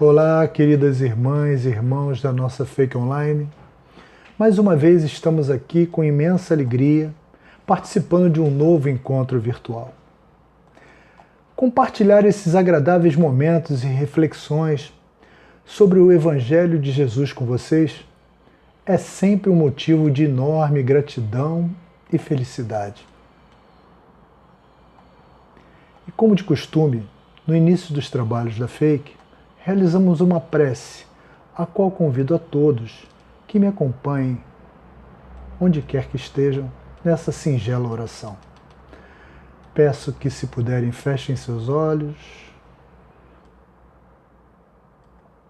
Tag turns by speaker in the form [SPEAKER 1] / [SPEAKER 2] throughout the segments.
[SPEAKER 1] Olá, queridas irmãs e irmãos da nossa Fake Online. Mais uma vez estamos aqui com imensa alegria, participando de um novo encontro virtual. Compartilhar esses agradáveis momentos e reflexões sobre o Evangelho de Jesus com vocês é sempre um motivo de enorme gratidão e felicidade. E como de costume, no início dos trabalhos da Fake, realizamos uma prece, a qual convido a todos que me acompanhem, onde quer que estejam, nessa singela oração. Peço que, se puderem, fechem seus olhos,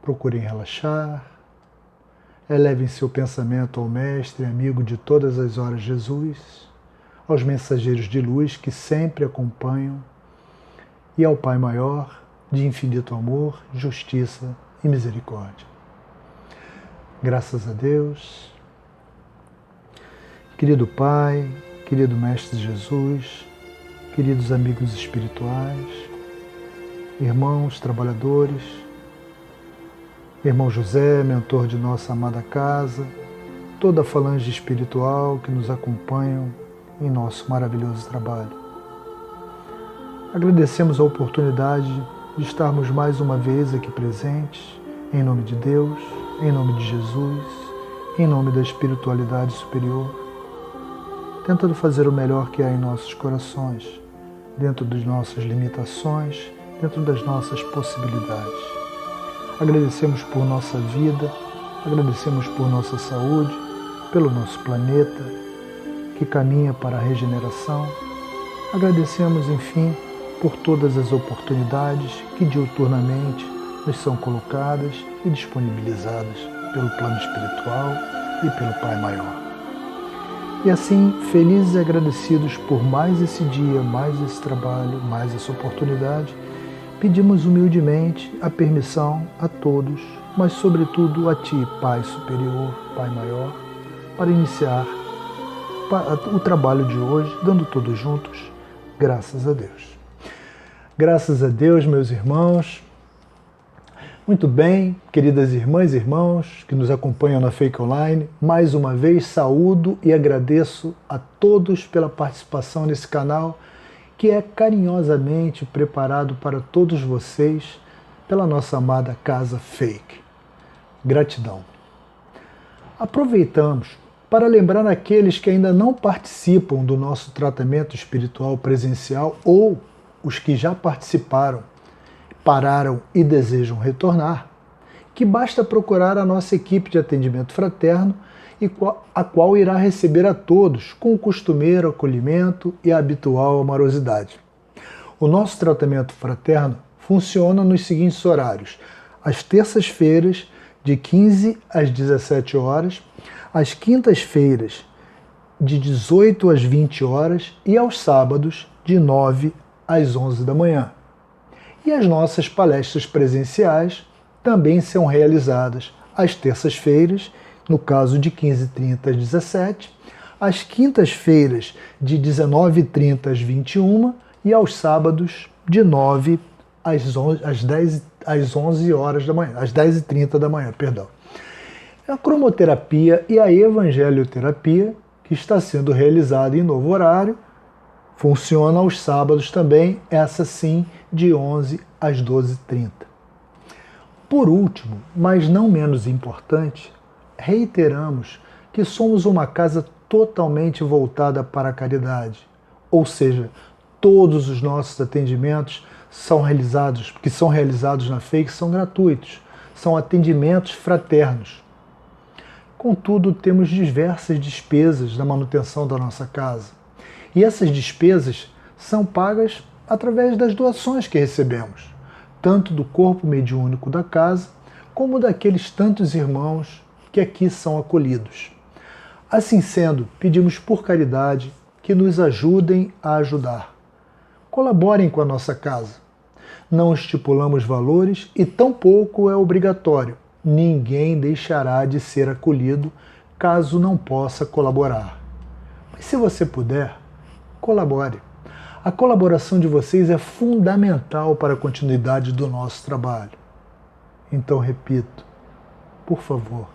[SPEAKER 1] procurem relaxar, elevem seu pensamento ao Mestre, amigo de todas as horas Jesus, aos mensageiros de luz que sempre acompanham e ao Pai Maior, de infinito amor, justiça e misericórdia. Graças a Deus. Querido Pai, querido Mestre Jesus, queridos amigos espirituais, irmãos trabalhadores, irmão José, mentor de nossa amada casa, toda a falange espiritual que nos acompanham em nosso maravilhoso trabalho. Agradecemos a oportunidade de estarmos mais uma vez aqui presentes, em nome de Deus, em nome de Jesus, em nome da espiritualidade superior, tentando fazer o melhor que há em nossos corações, dentro das nossas limitações, dentro das nossas possibilidades. Agradecemos por nossa vida, agradecemos por nossa saúde, pelo nosso planeta, que caminha para a regeneração. Agradecemos, enfim, por todas as oportunidades que diuturnamente nos são colocadas e disponibilizadas pelo plano espiritual e pelo Pai Maior. E assim, felizes e agradecidos por mais esse dia, mais esse trabalho, mais essa oportunidade, pedimos humildemente a permissão a todos, mas sobretudo a Ti, Pai Superior, Pai Maior, para iniciar o trabalho de hoje, dando todos juntos, graças a Deus. Graças a Deus, meus irmãos. Muito bem, queridas irmãs e irmãos que nos acompanham na Fake Online, mais uma vez saúdo e agradeço a todos pela participação nesse canal que é carinhosamente preparado para todos vocês pela nossa amada Casa Fake. Gratidão. Aproveitamos para lembrar aqueles que ainda não participam do nosso tratamento espiritual presencial ou os que já participaram, pararam e desejam retornar, que basta procurar a nossa equipe de atendimento fraterno, a qual irá receber a todos com o costumeiro acolhimento e a habitual amorosidade. O nosso tratamento fraterno funciona nos seguintes horários: às terças-feiras, de 15 às 17 horas, às quintas-feiras, de 18 às 20 horas e aos sábados, de 9 às 11 da manhã. E as nossas palestras presenciais também são realizadas às terças-feiras, no caso de 15h30 às 17, às quintas-feiras de 19h30 às 21 e aos sábados de 9 às 11 horas da manhã, às 10h30 da manhã, perdão. A cromoterapia e a evangelioterapia, que está sendo realizada em novo horário, funciona aos sábados também, essa sim, de 11 às 12h30. Por último, mas não menos importante, reiteramos que somos uma casa totalmente voltada para a caridade, ou seja, todos os nossos atendimentos que são realizados na Fake são gratuitos, são atendimentos fraternos. Contudo, temos diversas despesas na manutenção da nossa casa. E essas despesas são pagas através das doações que recebemos, tanto do corpo mediúnico da casa, como daqueles tantos irmãos que aqui são acolhidos. Assim sendo, pedimos por caridade que nos ajudem a ajudar. Colaborem com a nossa casa. Não estipulamos valores e tampouco é obrigatório. Ninguém deixará de ser acolhido caso não possa colaborar. Mas se você puder, colabore. A colaboração de vocês é fundamental para a continuidade do nosso trabalho. Então repito, por favor,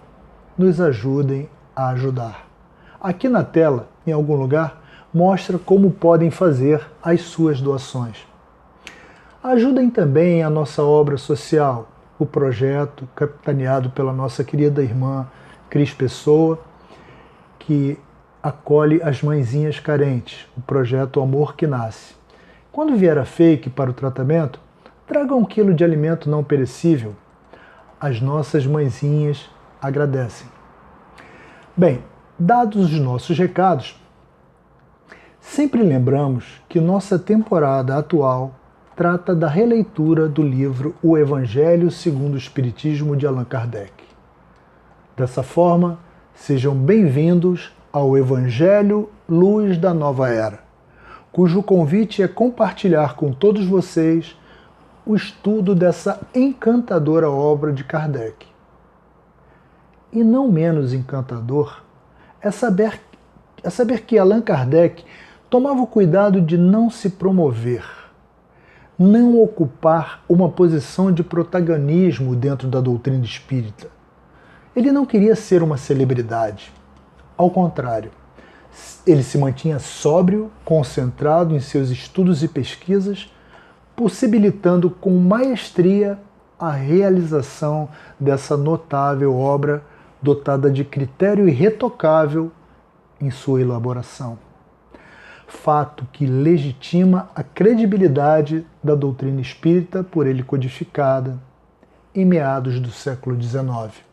[SPEAKER 1] nos ajudem a ajudar. Aqui na tela, em algum lugar, mostra como podem fazer as suas doações. Ajudem também a nossa obra social, o projeto capitaneado pela nossa querida irmã Cris Pessoa, que acolhe as mãezinhas carentes, o projeto Amor que Nasce. Quando vier a fake para o tratamento, traga 1 quilo de alimento não perecível. As nossas mãezinhas agradecem. Bem, dados os nossos recados, sempre lembramos que nossa temporada atual trata da releitura do livro O Evangelho segundo o Espiritismo de Allan Kardec. Dessa forma, sejam bem-vindos ao Evangelho Luz da Nova Era, cujo convite é compartilhar com todos vocês o estudo dessa encantadora obra de Kardec. E não menos encantador é saber que Allan Kardec tomava o cuidado de não se promover, não ocupar uma posição de protagonismo dentro da doutrina espírita. Ele não queria ser uma celebridade. Ao contrário, ele se mantinha sóbrio, concentrado em seus estudos e pesquisas, possibilitando com maestria a realização dessa notável obra dotada de critério irretocável em sua elaboração. Fato que legitima a credibilidade da doutrina espírita por ele codificada em meados do século XIX.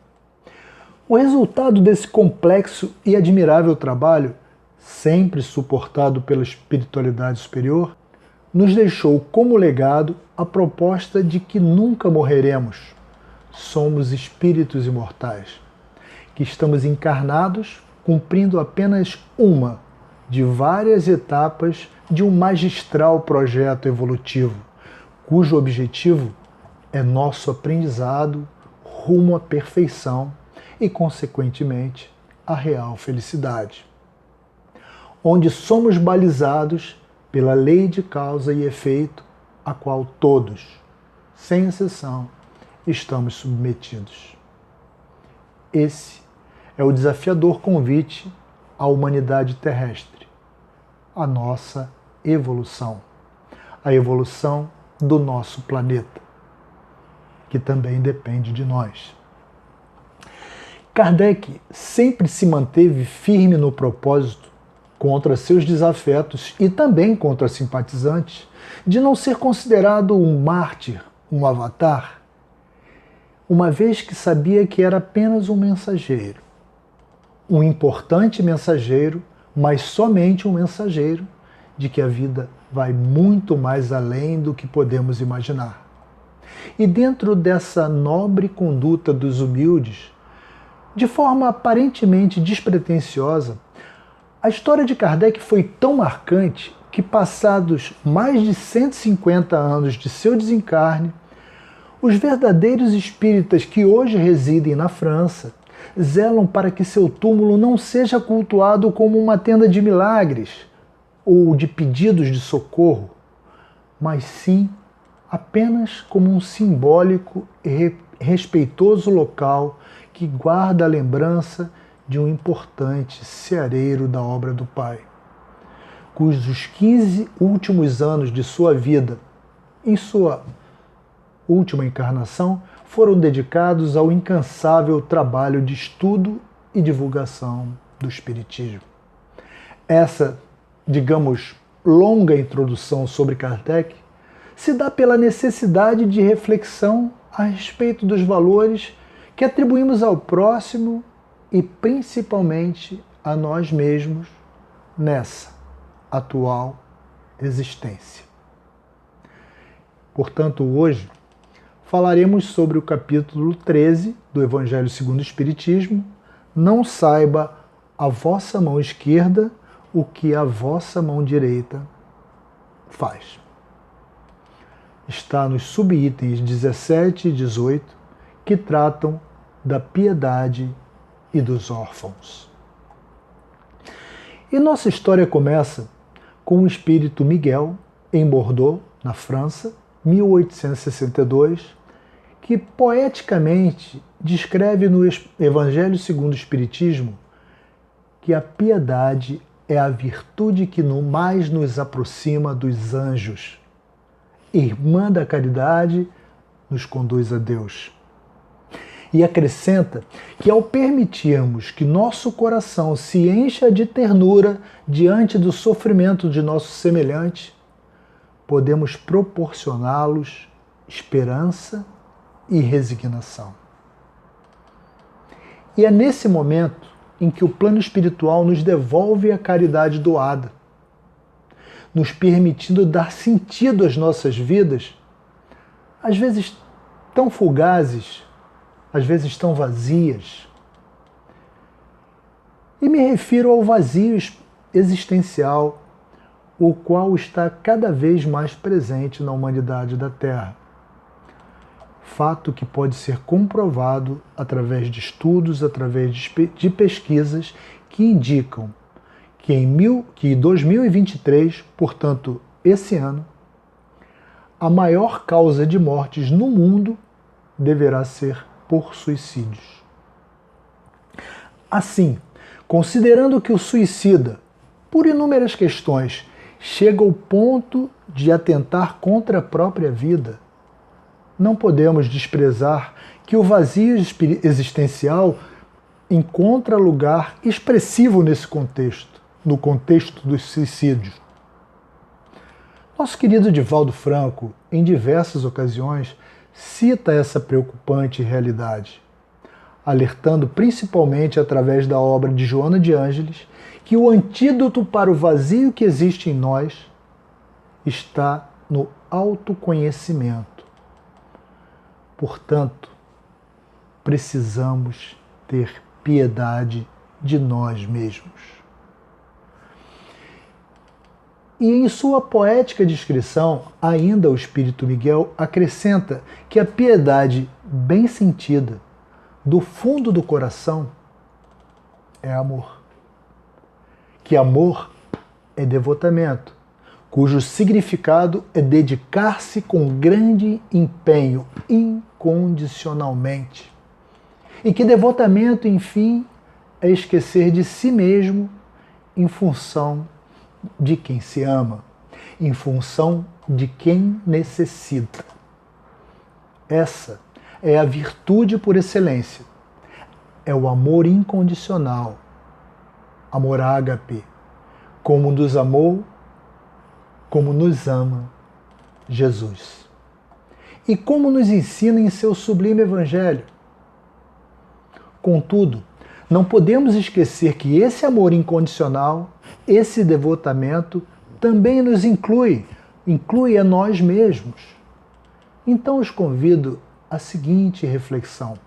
[SPEAKER 1] O resultado desse complexo e admirável trabalho, sempre suportado pela espiritualidade superior, nos deixou como legado a proposta de que nunca morreremos. Somos espíritos imortais, que estamos encarnados cumprindo apenas uma de várias etapas de um magistral projeto evolutivo, cujo objetivo é nosso aprendizado rumo à perfeição e, consequentemente, à real felicidade, onde somos balizados pela lei de causa e efeito, a qual todos, sem exceção, estamos submetidos. Esse é o desafiador convite à humanidade terrestre, a nossa evolução, a evolução do nosso planeta, que também depende de nós. Kardec sempre se manteve firme no propósito, contra seus desafetos e também contra simpatizantes, de não ser considerado um mártir, um avatar, uma vez que sabia que era apenas um mensageiro. Um importante mensageiro, mas somente um mensageiro, de que a vida vai muito mais além do que podemos imaginar. E dentro dessa nobre conduta dos humildes, de forma aparentemente despretensiosa, a história de Kardec foi tão marcante que, passados mais de 150 anos de seu desencarne, os verdadeiros espíritas que hoje residem na França zelam para que seu túmulo não seja cultuado como uma tenda de milagres ou de pedidos de socorro, mas sim apenas como um simbólico e respeitoso local que guarda a lembrança de um importante seareiro da obra do Pai, cujos 15 últimos anos de sua vida, em sua última encarnação, foram dedicados ao incansável trabalho de estudo e divulgação do Espiritismo. Essa, digamos, longa introdução sobre Kardec se dá pela necessidade de reflexão a respeito dos valores que atribuímos ao próximo e principalmente a nós mesmos nessa atual existência. Portanto, hoje falaremos sobre o capítulo 13 do Evangelho segundo o Espiritismo, Não saiba a vossa mão esquerda o que a vossa mão direita faz. Está nos subitens 17 e 18, que tratam da piedade e dos órfãos. E nossa história começa com o espírito Miguel, em Bordeaux, na França, 1862, que poeticamente descreve no Evangelho segundo o Espiritismo que a piedade é a virtude que mais nos aproxima dos anjos. Irmã da caridade nos conduz a Deus. E acrescenta que ao permitirmos que nosso coração se encha de ternura diante do sofrimento de nosso semelhante, podemos proporcioná-los esperança e resignação. E é nesse momento em que o plano espiritual nos devolve a caridade doada, nos permitindo dar sentido às nossas vidas, às vezes tão fugazes, às vezes tão vazias. E me refiro ao vazio existencial, o qual está cada vez mais presente na humanidade da Terra. Fato que pode ser comprovado através de estudos, através de pesquisas que indicam que em 2023, portanto, esse ano, a maior causa de mortes no mundo deverá ser por suicídios. Assim, considerando que o suicida, por inúmeras questões, chega ao ponto de atentar contra a própria vida, não podemos desprezar que o vazio existencial encontra lugar expressivo nesse contexto, no contexto dos suicídios. Nosso querido Divaldo Franco, em diversas ocasiões, cita essa preocupante realidade, alertando principalmente através da obra de Joana de Ângeles que o antídoto para o vazio que existe em nós está no autoconhecimento. Portanto, precisamos ter piedade de nós mesmos. E em sua poética descrição, ainda o Espírito Miguel acrescenta que a piedade bem sentida, do fundo do coração, é amor. Que amor é devotamento, cujo significado é dedicar-se com grande empenho, incondicionalmente. E que devotamento, enfim, é esquecer de si mesmo em função de quem se ama, em função de quem necessita. Essa é a virtude por excelência. É o amor incondicional, amor ágape, como nos amou, como nos ama Jesus. E como nos ensina em seu sublime Evangelho. Contudo, não podemos esquecer que esse amor incondicional, esse devotamento, também nos inclui a nós mesmos. Então os convido à seguinte reflexão.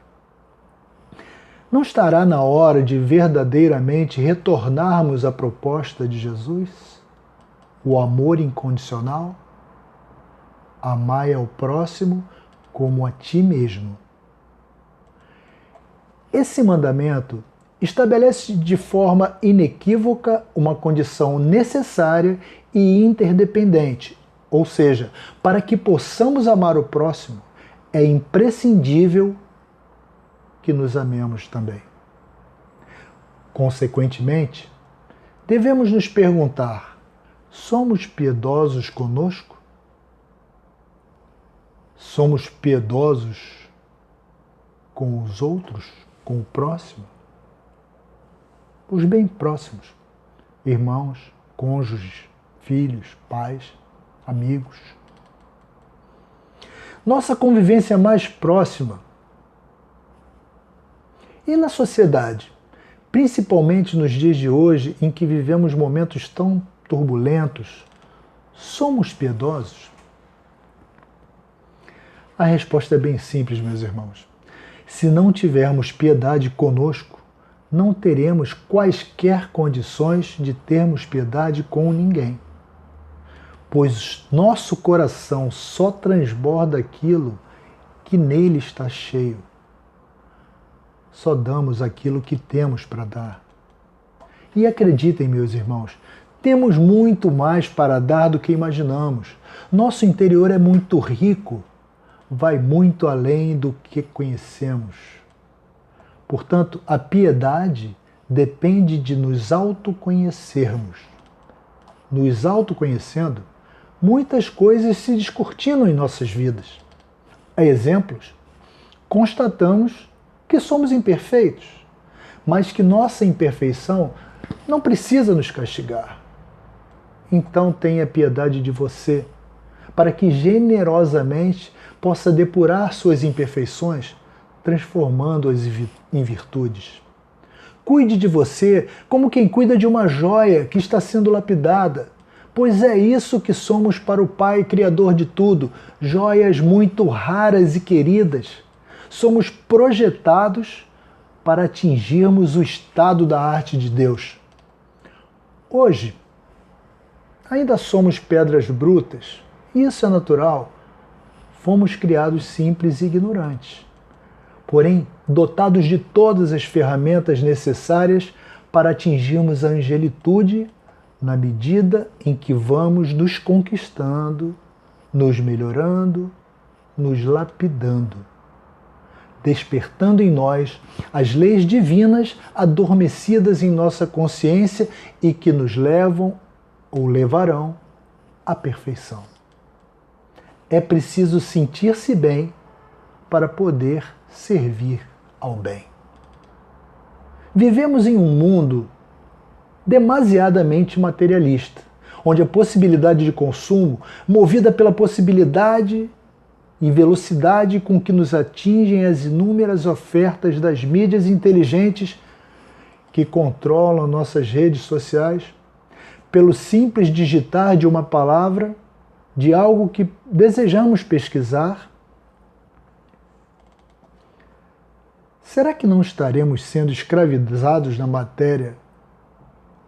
[SPEAKER 1] Não estará na hora de verdadeiramente retornarmos à proposta de Jesus? O amor incondicional? Amai ao próximo como a ti mesmo. Esse mandamento estabelece de forma inequívoca uma condição necessária e interdependente, ou seja, para que possamos amar o próximo, é imprescindível que nos amemos também. Consequentemente, devemos nos perguntar: somos piedosos conosco? Somos piedosos com os outros, com o próximo? Os bem próximos, irmãos, cônjuges, filhos, pais, amigos. Nossa convivência mais próxima. E na sociedade, principalmente nos dias de hoje em que vivemos momentos tão turbulentos, somos piedosos? A resposta é bem simples, meus irmãos. Se não tivermos piedade conosco, não teremos quaisquer condições de termos piedade com ninguém. Pois nosso coração só transborda aquilo que nele está cheio. Só damos aquilo que temos para dar. E acreditem, meus irmãos, temos muito mais para dar do que imaginamos. Nosso interior é muito rico, vai muito além do que conhecemos. Portanto, a piedade depende de nos autoconhecermos. Nos autoconhecendo, muitas coisas se descortinam em nossas vidas. A exemplos, constatamos que somos imperfeitos, mas que nossa imperfeição não precisa nos castigar. Então tenha piedade de você, para que generosamente possa depurar suas imperfeições, transformando-as em virtudes. Cuide de você como quem cuida de uma joia que está sendo lapidada, pois é isso que somos para o Pai Criador de tudo, joias muito raras e queridas. Somos projetados para atingirmos o estado da arte de Deus. Hoje, ainda somos pedras brutas, isso é natural. Fomos criados simples e ignorantes, porém dotados de todas as ferramentas necessárias para atingirmos a angelitude na medida em que vamos nos conquistando, nos melhorando, nos lapidando, despertando em nós as leis divinas adormecidas em nossa consciência e que nos levam ou levarão à perfeição. É preciso sentir-se bem para poder servir ao bem. Vivemos em um mundo demasiadamente materialista, onde a possibilidade de consumo, movida pela possibilidade e velocidade com que nos atingem as inúmeras ofertas das mídias inteligentes que controlam nossas redes sociais, pelo simples digitar de uma palavra, de algo que desejamos pesquisar, será que não estaremos sendo escravizados na matéria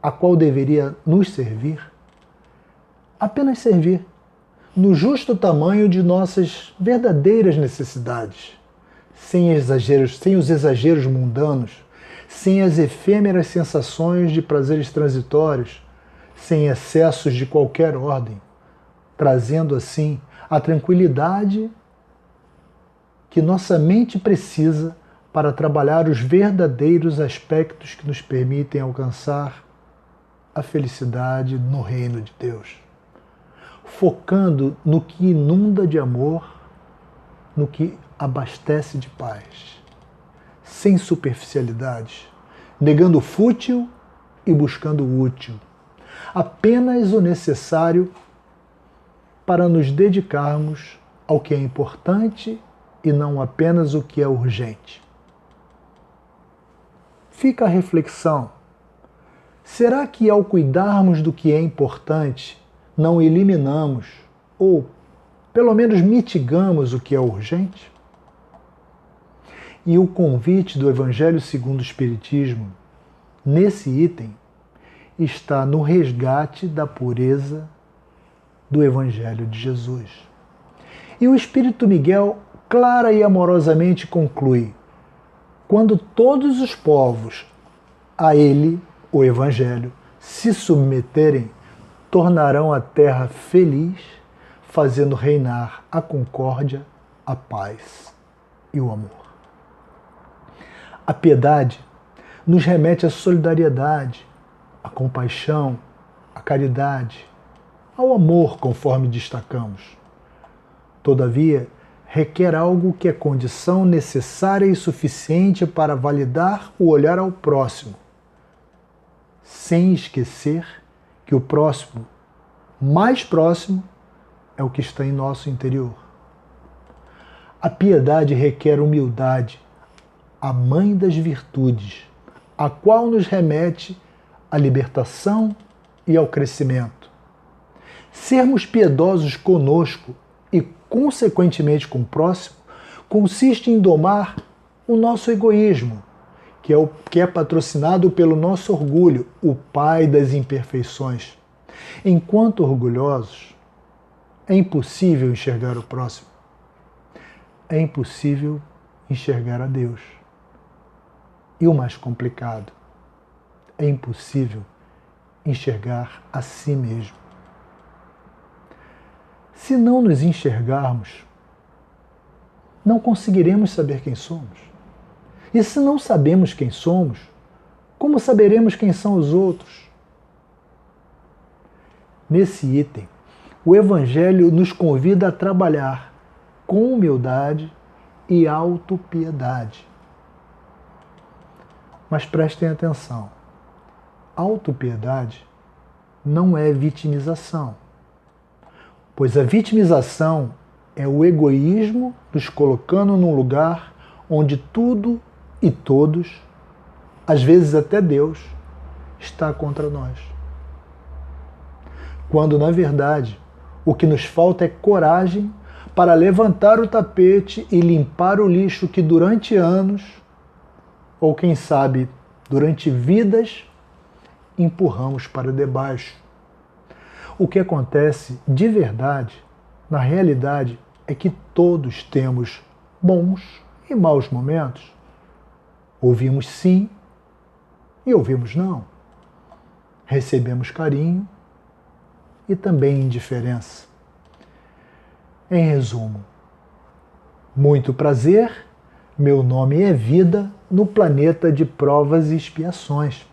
[SPEAKER 1] a qual deveria nos servir? Apenas servir, no justo tamanho de nossas verdadeiras necessidades, sem os exageros mundanos, sem as efêmeras sensações de prazeres transitórios, sem excessos de qualquer ordem, trazendo assim a tranquilidade que nossa mente precisa para trabalhar os verdadeiros aspectos que nos permitem alcançar a felicidade no reino de Deus, focando no que inunda de amor, no que abastece de paz, sem superficialidades, negando o fútil e buscando o útil, apenas o necessário para nos dedicarmos ao que é importante e não apenas o que é urgente. Fica a reflexão. Será que ao cuidarmos do que é importante, não eliminamos ou pelo menos mitigamos o que é urgente? E o convite do Evangelho segundo o Espiritismo, nesse item, está no resgate da pureza do Evangelho de Jesus. E o Espírito Miguel clara e amorosamente conclui: quando todos os povos a ele, o Evangelho, se submeterem, tornarão a terra feliz, fazendo reinar a concórdia, a paz e o amor. A piedade nos remete à solidariedade, à compaixão, à caridade, ao amor, conforme destacamos. Todavia, requer algo que é condição necessária e suficiente para validar o olhar ao próximo, sem esquecer que o próximo, mais próximo, é o que está em nosso interior. A piedade requer humildade, a mãe das virtudes, a qual nos remete à libertação e ao crescimento. Sermos piedosos conosco e, consequentemente, com o próximo, consiste em domar o nosso egoísmo, que é patrocinado pelo nosso orgulho, o pai das imperfeições. Enquanto orgulhosos, é impossível enxergar o próximo. É impossível enxergar a Deus. E o mais complicado, é impossível enxergar a si mesmo. Se não nos enxergarmos, não conseguiremos saber quem somos. E se não sabemos quem somos, como saberemos quem são os outros? Nesse item, o Evangelho nos convida a trabalhar com humildade e autopiedade. Mas prestem atenção, autopiedade não é vitimização, pois a vitimização é o egoísmo nos colocando num lugar onde tudo e todos, às vezes até Deus, está contra nós. Quando, na verdade, o que nos falta é coragem para levantar o tapete e limpar o lixo que durante anos, ou quem sabe, durante vidas, empurramos para debaixo. O que acontece de verdade, na realidade, é que todos temos bons e maus momentos. Ouvimos sim e ouvimos não. Recebemos carinho e também indiferença. Em resumo, muito prazer, meu nome é Vida no planeta de provas e expiações.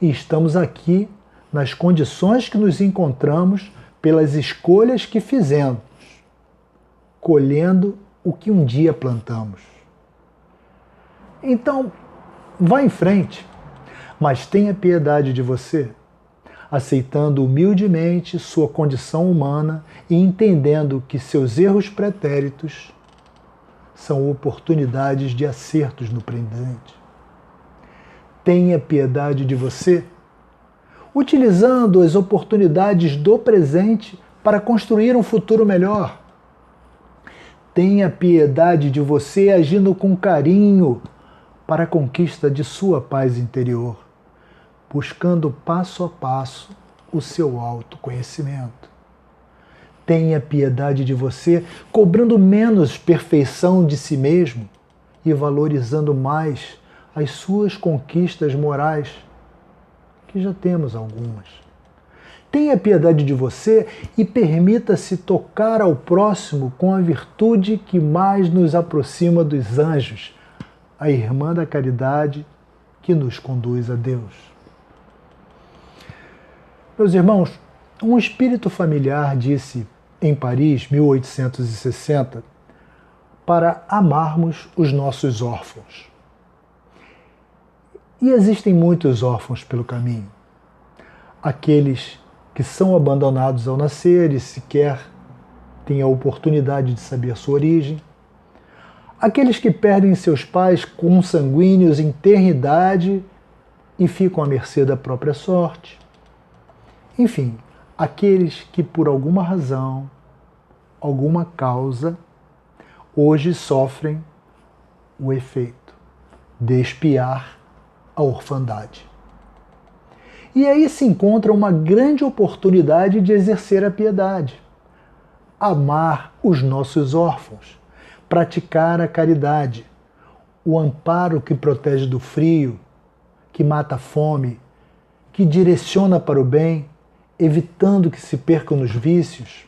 [SPEAKER 1] E estamos aqui nas condições que nos encontramos pelas escolhas que fizemos, colhendo o que um dia plantamos. Então, vá em frente, mas tenha piedade de você, aceitando humildemente sua condição humana e entendendo que seus erros pretéritos são oportunidades de acertos no presente. Tenha piedade de você, utilizando as oportunidades do presente para construir um futuro melhor. Tenha piedade de você agindo com carinho para a conquista de sua paz interior, buscando passo a passo o seu autoconhecimento. Tenha piedade de você, cobrando menos perfeição de si mesmo e valorizando mais as suas conquistas morais, que já temos algumas. Tenha piedade de você e permita-se tocar ao próximo com a virtude que mais nos aproxima dos anjos, a irmã da caridade que nos conduz a Deus. Meus irmãos, um espírito familiar disse em Paris, 1860, para amarmos os nossos órfãos. E existem muitos órfãos pelo caminho. Aqueles que são abandonados ao nascer e sequer têm a oportunidade de saber sua origem. Aqueles que perdem seus pais consanguíneos em tenra idade e ficam à mercê da própria sorte. Enfim, aqueles que por alguma razão, alguma causa, hoje sofrem o efeito de expiar a orfandade. E aí se encontra uma grande oportunidade de exercer a piedade, amar os nossos órfãos, praticar a caridade, o amparo que protege do frio, que mata a fome, que direciona para o bem, evitando que se percam nos vícios.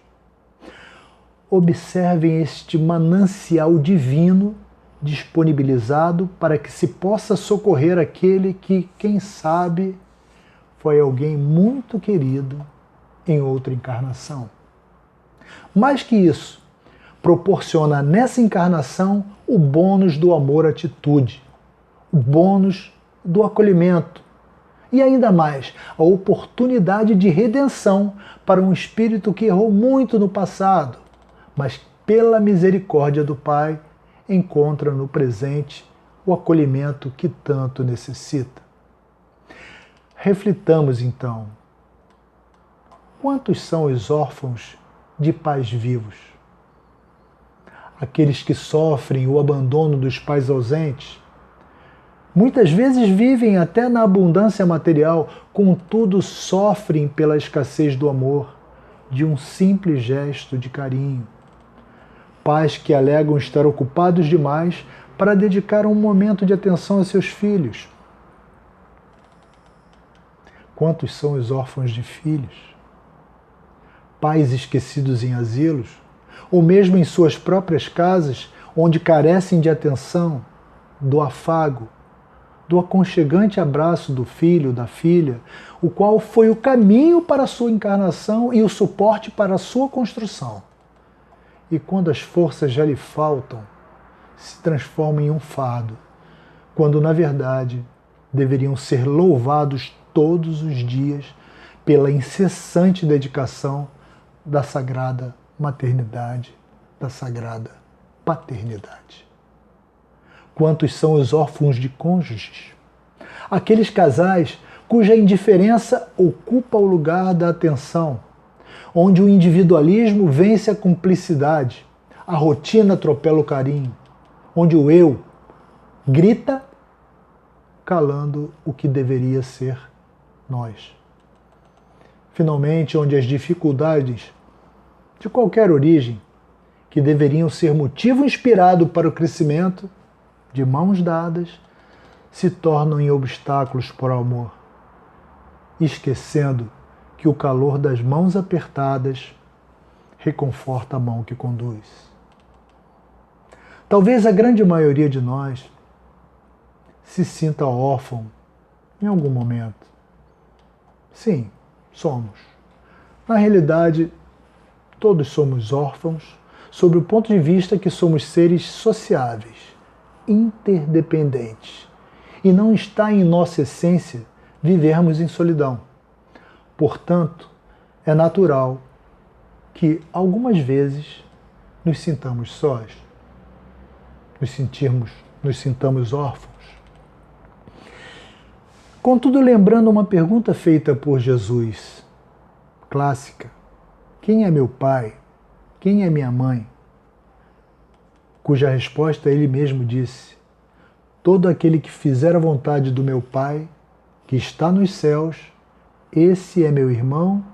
[SPEAKER 1] Observem este manancial divino disponibilizado para que se possa socorrer aquele que, quem sabe, foi alguém muito querido em outra encarnação. Mais que isso, proporciona nessa encarnação o bônus do amor-atitude, o bônus do acolhimento e ainda mais a oportunidade de redenção para um espírito que errou muito no passado, mas pela misericórdia do Pai encontra no presente o acolhimento que tanto necessita. Reflitamos então, quantos são os órfãos de pais vivos? Aqueles que sofrem o abandono dos pais ausentes? Muitas vezes vivem até na abundância material, contudo sofrem pela escassez do amor, de um simples gesto de carinho. Pais que alegam estar ocupados demais para dedicar um momento de atenção a seus filhos. Quantos são os órfãos de filhos? Pais esquecidos em asilos, ou mesmo em suas próprias casas, onde carecem de atenção, do afago, do aconchegante abraço do filho, da filha, o qual foi o caminho para a sua encarnação e o suporte para a sua construção. E quando as forças já lhe faltam, se transformam em um fardo, quando na verdade deveriam ser louvados todos os dias pela incessante dedicação da sagrada maternidade, da sagrada paternidade. Quantos são os órfãos de cônjuges? Aqueles casais cuja indiferença ocupa o lugar da atenção, onde o individualismo vence a cumplicidade, a rotina atropela o carinho, onde o eu grita calando o que deveria ser nós. Finalmente, onde as dificuldades de qualquer origem, que deveriam ser motivo inspirado para o crescimento, de mãos dadas, se tornam em obstáculos para o amor, esquecendo que o calor das mãos apertadas reconforta a mão que conduz. Talvez a grande maioria de nós se sinta órfão em algum momento. Sim, somos. Na realidade, todos somos órfãos, sob o ponto de vista que somos seres sociáveis, interdependentes, e não está em nossa essência vivermos em solidão. Portanto, é natural que algumas vezes nos sintamos sós, nos sintamos órfãos. Contudo, lembrando uma pergunta feita por Jesus, clássica: quem é meu pai? Quem é minha mãe? Cuja resposta ele mesmo disse: todo aquele que fizer a vontade do meu Pai, que está nos céus, esse é meu irmão,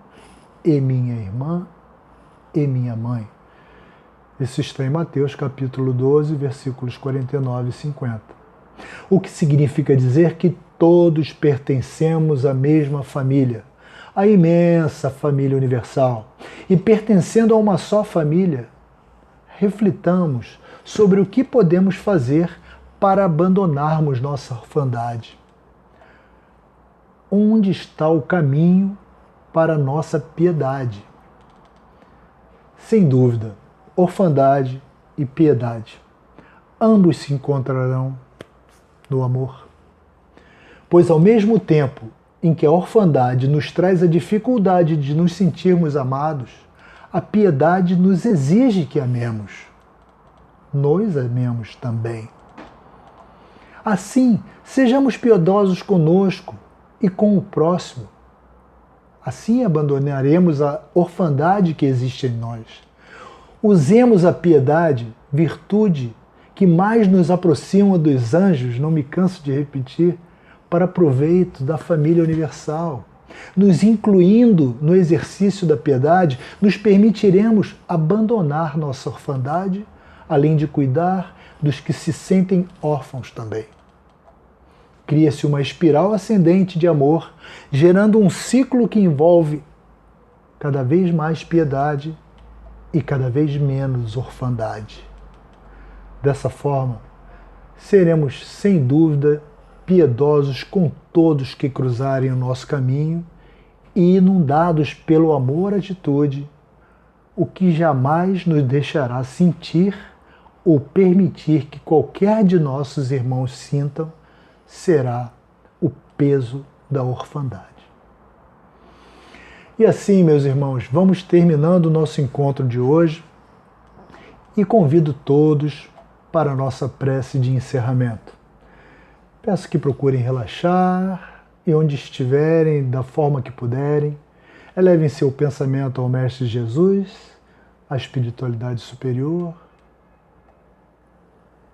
[SPEAKER 1] e minha irmã, e minha mãe. Isso está em Mateus capítulo 12, versículos 49 e 50. O que significa dizer que todos pertencemos à mesma família, a imensa família universal. E pertencendo a uma só família, reflitamos sobre o que podemos fazer para abandonarmos nossa orfandade. Onde está o caminho para a nossa piedade? Sem dúvida, orfandade e piedade. Ambos se encontrarão no amor. Pois ao mesmo tempo em que a orfandade nos traz a dificuldade de nos sentirmos amados, a piedade nos exige que amemos. Nós amemos também. Assim, sejamos piedosos conosco e com o próximo. Assim abandonaremos a orfandade que existe em nós. Usemos a piedade, virtude que mais nos aproxima dos anjos, não me canso de repetir, para proveito da família universal. Nos incluindo no exercício da piedade, nos permitiremos abandonar nossa orfandade, além de cuidar dos que se sentem órfãos também. Cria-se uma espiral ascendente de amor, gerando um ciclo que envolve cada vez mais piedade e cada vez menos orfandade. Dessa forma, seremos sem dúvida piedosos com todos que cruzarem o nosso caminho e inundados pelo amor-atitude, o que jamais nos deixará sentir ou permitir que qualquer de nossos irmãos sintam será o peso da orfandade. E assim, meus irmãos, vamos terminando o nosso encontro de hoje e convido todos para a nossa prece de encerramento. Peço que procurem relaxar e onde estiverem, da forma que puderem, elevem seu pensamento ao Mestre Jesus, à espiritualidade superior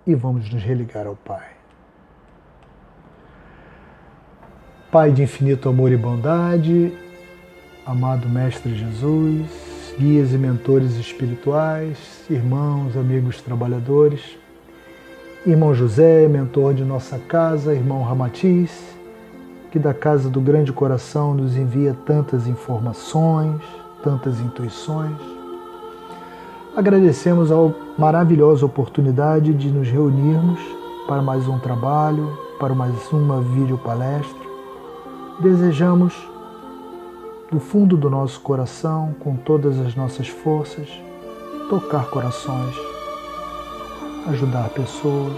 [SPEAKER 1] e vamos nos religar ao Pai. Pai de infinito amor e bondade, amado Mestre Jesus, guias e mentores espirituais, irmãos, amigos trabalhadores, irmão José, mentor de nossa casa, irmão Ramatiz, que da casa do grande coração nos envia tantas informações, tantas intuições. agradecemos a maravilhosa oportunidade de nos reunirmos para mais um trabalho, para mais uma videopalestra. Desejamos, do fundo do nosso coração, com todas as nossas forças, tocar corações, ajudar pessoas,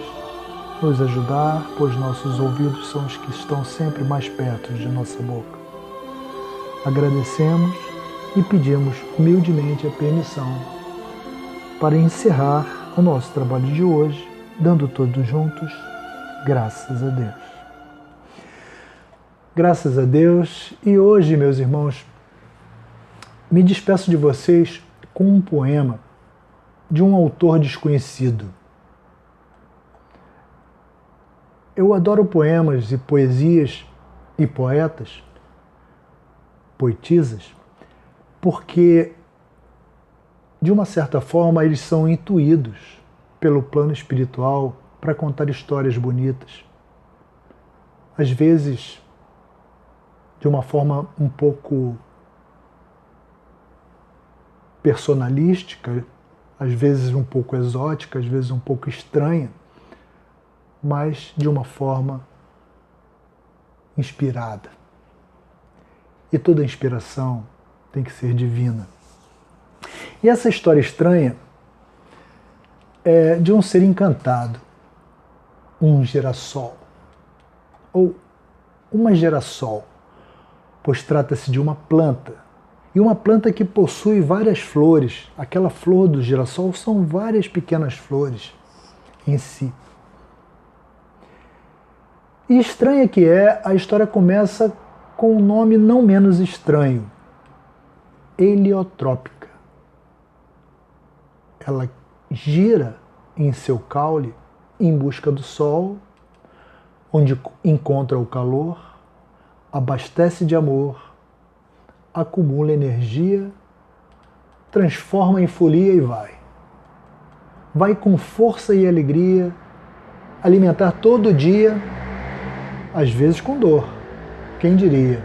[SPEAKER 1] nos ajudar, pois nossos ouvidos são os que estão sempre mais perto de nossa boca. Agradecemos e pedimos humildemente a permissão para encerrar o nosso trabalho de hoje, dando todos juntos graças a Deus. Graças a Deus. E hoje, meus irmãos, me despeço de vocês com um poema de um autor desconhecido. Eu adoro poemas e poesias e poetas, poetisas, porque, de uma certa forma, eles são intuídos pelo plano espiritual para contar histórias bonitas. Às vezes, de uma forma um pouco personalística, às vezes um pouco exótica, às vezes um pouco estranha, mas de uma forma inspirada. E toda inspiração tem que ser divina. E essa história estranha é de um ser encantado, um girassol, ou uma girassol, pois trata-se de uma planta, e uma planta que possui várias flores. Aquela flor do girassol são várias pequenas flores em si. E estranha que é, a história começa com um nome não menos estranho, heliotrópica. Ela gira em seu caule em busca do sol, onde encontra o calor, abastece de amor, acumula energia, transforma em folia e vai. Vai com força e alegria alimentar todo dia, às vezes com dor, quem diria,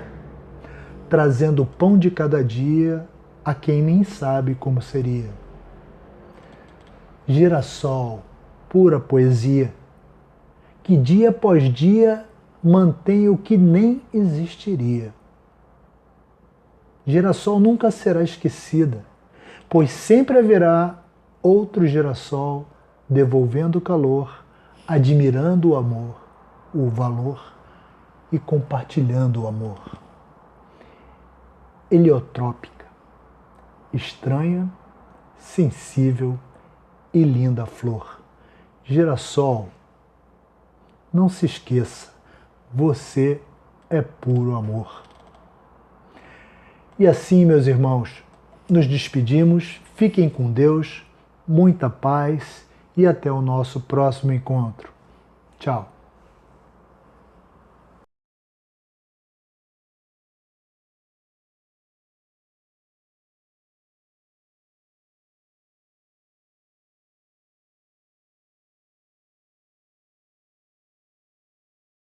[SPEAKER 1] trazendo o pão de cada dia a quem nem sabe como seria. Girassol, pura poesia, que dia após dia mantém o que nem existiria. Girassol nunca será esquecida, pois sempre haverá outro girassol devolvendo o calor, admirando o amor, o valor e compartilhando o amor. Heliotrópica, estranha, sensível e linda flor. Girassol, não se esqueça, você é puro amor. E assim, meus irmãos, nos despedimos, fiquem com Deus, muita paz e até o nosso próximo encontro. Tchau.